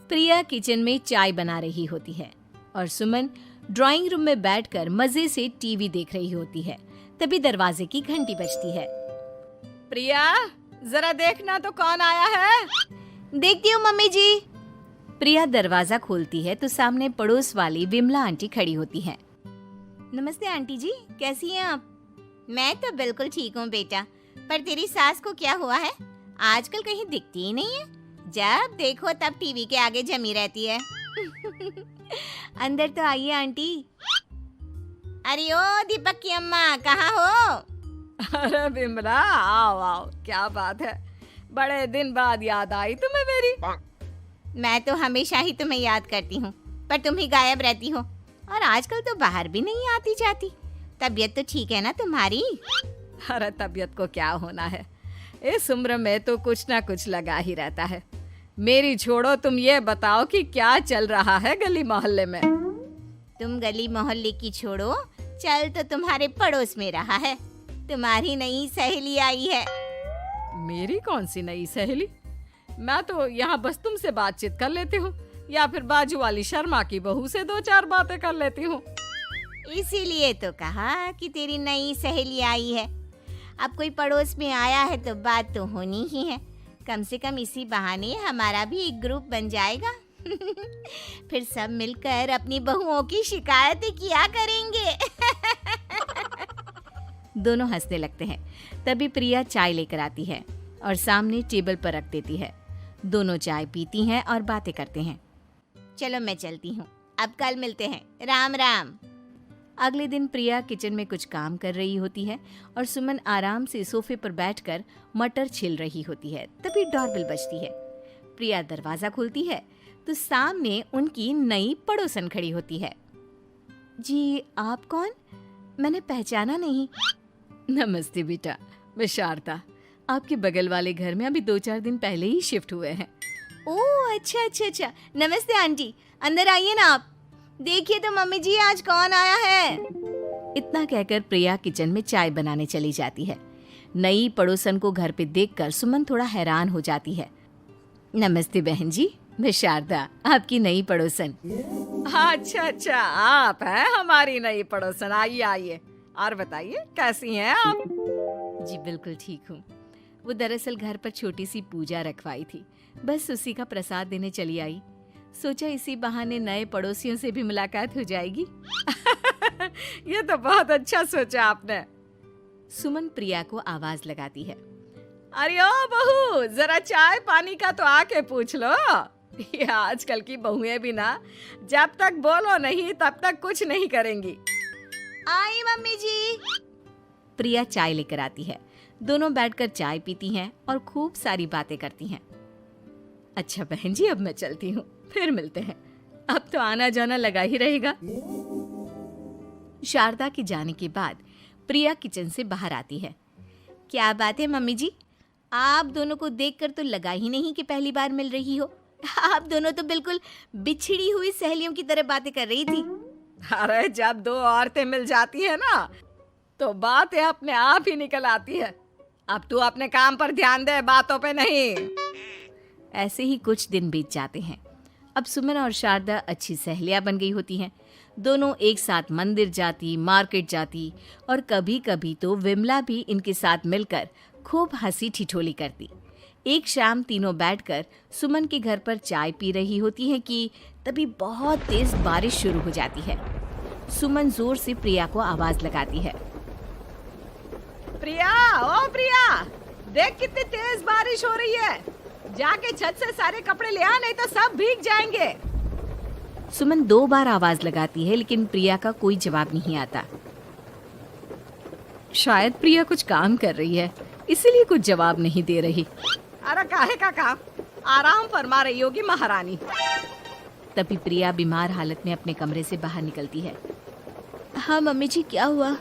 प्रिया kitchen में चाय बना रही होती है और सुमन ड्राइंग रूम में बैठकर मजे से टीवी देख रही होती है। तभी दरवाजे की घंटी बजती है। प्रिया, जरा देखना तो कौन आया है। देखती हूँ मम्मी जी। प्रिया दरवाजा खोलती है तो सामने पड़ोस वाली विमला आंटी खड़ी होती है। नमस्ते आंटी जी, कैसी हैं आप? मैं तो बिल्कुल ठीक हूँ बेटा, पर तेरी सास को क्या हुआ है? आजकल कहीं दिखती ही नहीं है। जब देखो तब टीवी के आगे जमी रहती है। अंदर तो आइए आंटी। अरे ओ दीपक की अम्मा, कहाँ हो? अरे बिमला, आओ आओ, क्या बात है, बड़े दिन बाद याद आई तुम्हें मेरी। मैं तो हमेशा ही तुम्हें याद करती हूँ, पर तुम ही गायब रहती हो और आजकल तो बाहर भी नहीं आती जाती। तबीयत तो ठीक है ना तुम्हारी? अरे तबीयत को क्या होना है, इस उम्र में तो कुछ ना कुछ लगा ही रहता है। मेरी छोड़ो, तुम ये बताओ कि क्या चल रहा है गली मोहल्ले में। तुम गली मोहल्ले की छोड़ो, चल तो तुम्हारे पड़ोस में रहा है। तुम्हारी नई सहेली आई है। मेरी कौन सी नई सहेली? मैं तो यहाँ बस तुमसे बातचीत कर लेती हूँ या फिर बाजू वाली शर्मा की बहू से दो चार बातें कर लेती हूँ। इसीलिए तो कहा कि तेरी नई सहेली आई है। अब कोई पड़ोस में आया है तो बात तो होनी ही है। कम से कम इसी बहाने हमारा भी एक ग्रुप बन जाएगा। फिर सब मिलकर अपनी बहुओं की शिकायतें किया करेंगे। दोनों हंसने लगते हैं। तभी प्रिया चाय लेकर आती है और सामने टेबल पर रख देती है। दोनों चाय पीती हैं और बातें करते हैं। चलो मैं चलती हूँ, अब कल मिलते हैं। राम राम। अगले दिन प्रिया किचन में कुछ काम कर रही होती है और सुमन आराम से सोफे पर बैठकर मटर छिल रही होती है। तभी डोरबेल बजती है। प्रिया दरवाजा खोलती है तो सामने उनकी नई पड़ोसन खड़ी होती है। जी, आप कौन? मैंने पहचाना नहीं। नमस्ते बेटा, मैं शारदा, आपके बगल वाले घर में अभी 2-4 दिन पहले ही शिफ्ट हुए हैं। ओह अच्छा। नमस्ते आंटी, अंदर आइए ना आप। देखिए तो मम्मी जी, आज कौन आया है। इतना कहकर प्रिया किचन में चाय बनाने चली जाती है। नई पड़ोसन को घर पे देखकर सुमन थोड़ा हैरान हो जाती है। नमस्ते बहन जी, मैं शारदा, आपकी नई पड़ोसन। अच्छा, आप हैं हमारी नई पड़ोसन। आइए आइए, और बताइए कैसी हैं आप? जी बिल्कुल ठीक हूँ। वो दरअसल घर पर छोटी सी पूजा रखवाई थी, बस उसी का प्रसाद देने चली आई। सोचा इसी बहाने नए पड़ोसियों से भी मुलाकात हो जाएगी। ये तो बहुत अच्छा सोचा आपने। सुमन प्रिया को आवाज लगाती है। अरे ओ बहू, जरा चाय पानी का तो आके पूछ लो। ये आजकल की बहुएं भी ना, जब तक बोलो नहीं तब तक कुछ नहीं करेंगी। आई मम्मी जी। प्रिया चाय लेकर आती है। दोनों बैठकर चाय पीती हैं और खूब सारी बातें करती हैं। अच्छा बहन जी, अब मैं चलती हूँ, फिर मिलते हैं। अब तो आना जाना लगा ही रहेगा। शारदा के जाने के बाद प्रिया किचन से बाहर आती है। क्या बात है मम्मी जी, आप दोनों को देखकर तो लगा ही नहीं कि पहली बार मिल रही हो। आप दोनों तो बिल्कुल बिछड़ी हुई सहेलियों की तरह बातें कर रही थी। अरे जब दो औरतें मिल जाती है ना, तो बातें अपने आप ही निकल आती है। अब तू अपने काम पर ध्यान दे, बातों पे नहीं। ऐसे ही कुछ दिन बीत जाते हैं। अब सुमन और शारदा अच्छी सहेलियां बन गई होती हैं। दोनों एक साथ मंदिर जाती, मार्केट जाती और कभी कभी तो विमला भी इनके साथ मिलकर खूब हंसी ठिठोली करती। एक शाम तीनों बैठकर सुमन के घर पर चाय पी रही होती हैं कि तभी बहुत तेज बारिश शुरू हो जाती है। सुमन जोर से प्रिया को आवाज लगाती है। प्रिया, ओ प्रिया, देख कितनी तेज बारिश हो रही है। जाके छत से सारे कपड़े ले आ, नहीं तो सब भीग जाएंगे। सुमन 2 बार आवाज लगाती है लेकिन प्रिया का कोई जवाब नहीं आता। शायद प्रिया कुछ काम कर रही है, इसीलिए कुछ जवाब नहीं दे रही। अरे काहे का काम, आराम फरमा रही होगी महारानी। तभी प्रिया बीमार हालत में अपने कमरे से बाहर निकलती है। हाँ मम्मी जी, क्या हुआ?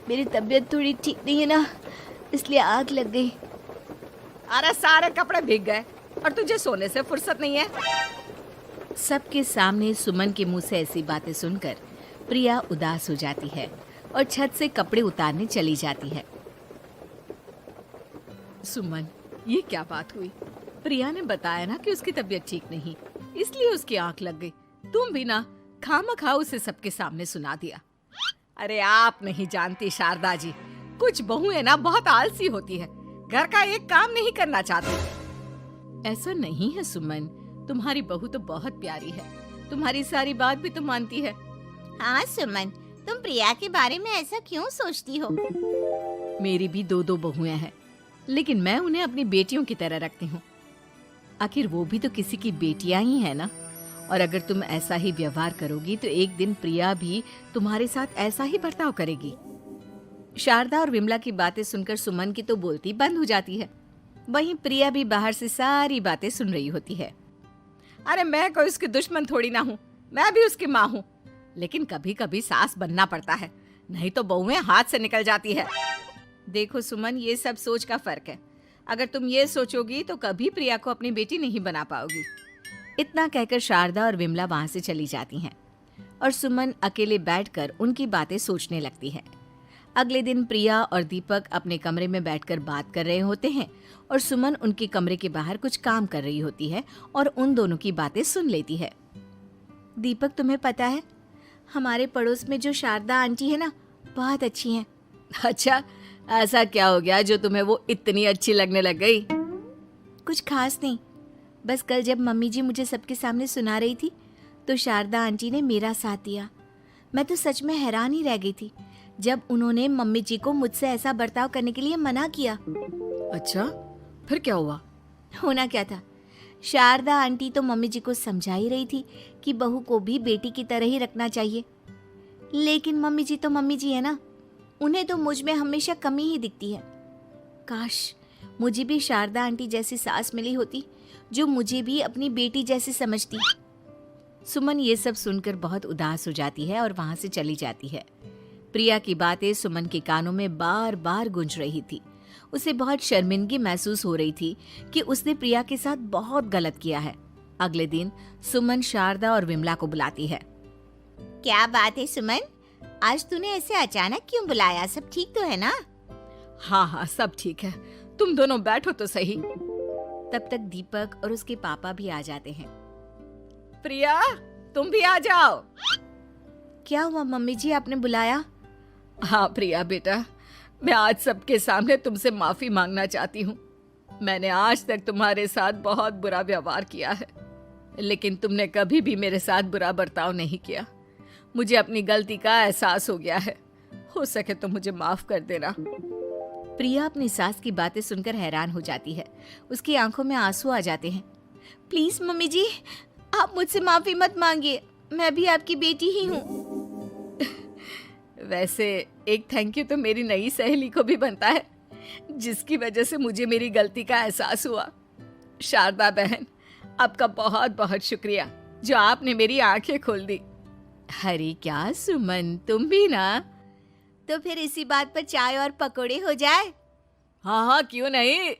मेरी तबीयत थोड़ी ठीक नहीं है ना, इसलिए आग लग गई। अरे सारे कपड़े भीग गए और तुझे सोने से फुर्सत नहीं है। सबके सामने सुमन के मुंह से ऐसी बातें सुनकर प्रिया उदास हो जाती है और छत से कपड़े उतारने चली जाती है। सुमन, ये क्या बात हुई? प्रिया ने बताया ना कि उसकी तबीयत ठीक नहीं। इसलिए उसकी आंख लग गई। तुम भी ना खामखा उसे सबके सामने सुना दिया। अरे आप नहीं जानती शारदा जी, कुछ बहुएं ना बहुत आलसी होती है, घर का एक काम नहीं करना चाहती। ऐसा नहीं है सुमन, तुम्हारी बहू तो बहुत प्यारी है, तुम्हारी सारी बात भी तो मानती है। हाँ सुमन, तुम प्रिया के बारे में ऐसा क्यों सोचती हो? मेरी भी दो बहुएं हैं, लेकिन मैं उन्हें अपनी बेटियों की तरह रखती हूँ। आखिर वो भी तो किसी की बेटियां ही है ना। और अगर तुम ऐसा ही व्यवहार करोगी तो एक दिन प्रिया भी तुम्हारे साथ ऐसा ही बर्ताव करेगी। शारदा और विमला की बातें सुनकर सुमन की तो बोलती बंद हो जाती है। वहीं प्रिया भी बाहर से सारी बातें सुन रही होती है। अरे मैं कोई उसकी दुश्मन थोड़ी ना हूँ, मैं भी उसकी माँ हूँ, लेकिन कभी कभी सास बनना पड़ता है, नहीं तो बहुएं हाथ से निकल जाती है। देखो सुमन, ये सब सोच का फर्क है। अगर तुम ये सोचोगी तो कभी प्रिया को अपनी बेटी नहीं बना पाओगी। इतना कहकर शारदा और विमला वहां से चली जाती हैं और सुमन अकेले बैठकर उनकी बातें सोचने लगती है। अगले दिन प्रिया और दीपक अपने कमरे में बैठकर बात कर रहे होते हैं और सुमन उनके कमरे के बाहर कुछ काम कर रही होती है और उन दोनों की बातें सुन लेती है। दीपक, तुम्हें पता है हमारे पड़ोस में जो शारदा आंटी है ना, बहुत अच्छी हैं। अच्छा, ऐसा क्या हो गया जो तुम्हें वो इतनी अच्छी लगने लग गई? कुछ खास नहीं, बस कल जब मम्मी जी मुझे सबके सामने सुना रही थी तो शारदा आंटी ने मेरा साथ दिया। मैं तो सच में हैरान ही रह गई थी जब उन्होंने मम्मी जी को मुझसे ऐसा बर्ताव करने के लिए मना किया। अच्छा, फिर क्या हुआ? होना क्या था, शारदा आंटी तो मम्मी जी को समझा ही रही थी कि बहू को भी बेटी की तरह ही रखना चाहिए, लेकिन मम्मी जी तो मम्मी जी है ना, उन्हें तो मुझ में हमेशा कमी ही दिखती है। काश मुझे भी शारदा आंटी जैसी सास मिली होती जो मुझे भी अपनी बेटी जैसी समझती। सुमन ये सब सुनकर बहुत उदास हो जाती है और वहां से चली जाती है। प्रिया की बातें सुमन के कानों में बार बार गूंज रही थी। उसे बहुत शर्मिंदगी महसूस हो रही थी कि उसने प्रिया के साथ बहुत गलत किया है। अगले दिन सुमन शारदा और विमला को बुलाती है। क्या बात है सुमन, आज तूने ऐसे अचानक क्यों बुलाया? सब ठीक तो है ना? हाँ हाँ, सब ठीक है, तुम दोनों बैठो तो सही। तब तक दीपक और उसके पापा भी आ जाते हैं। प्रिया, तुम भी आ जाओ। क्या हुआ मम्मी जी, आपने बुलाया? हाँ प्रिया बेटा, मैं आज सबके सामने तुमसे माफी मांगना चाहती हूँ। मैंने आज तक तुम्हारे साथ बहुत बुरा व्यवहार किया है, लेकिन तुमने कभी भी मेरे साथ बुरा बर्ताव नहीं किया। मुझे अपनी गलती का एहसास हो गया है, हो सके तो मुझे माफ कर देना। प्रिया अपनी सास की बातें सुनकर हैरान हो जाती है। उसकी आंखों में आंसू आ जाते हैं। प्लीज मम्मी जी, आप मुझसे माफी मत मांगिए, मैं भी आपकी बेटी ही हूँ। वैसे एक थैंक यू तो मेरी नई सहेली को भी बनता है, जिसकी वजह से मुझे मेरी गलती का एहसास हुआ। शारदा बहन, आपका बहुत बहुत शुक्रिया जो आपने मेरी आंखें खोल दी। अरे क्या सुमन, तुम भी ना। तो फिर इसी बात पर चाय और पकोड़े हो जाए? हाँ हाँ, क्यों नहीं।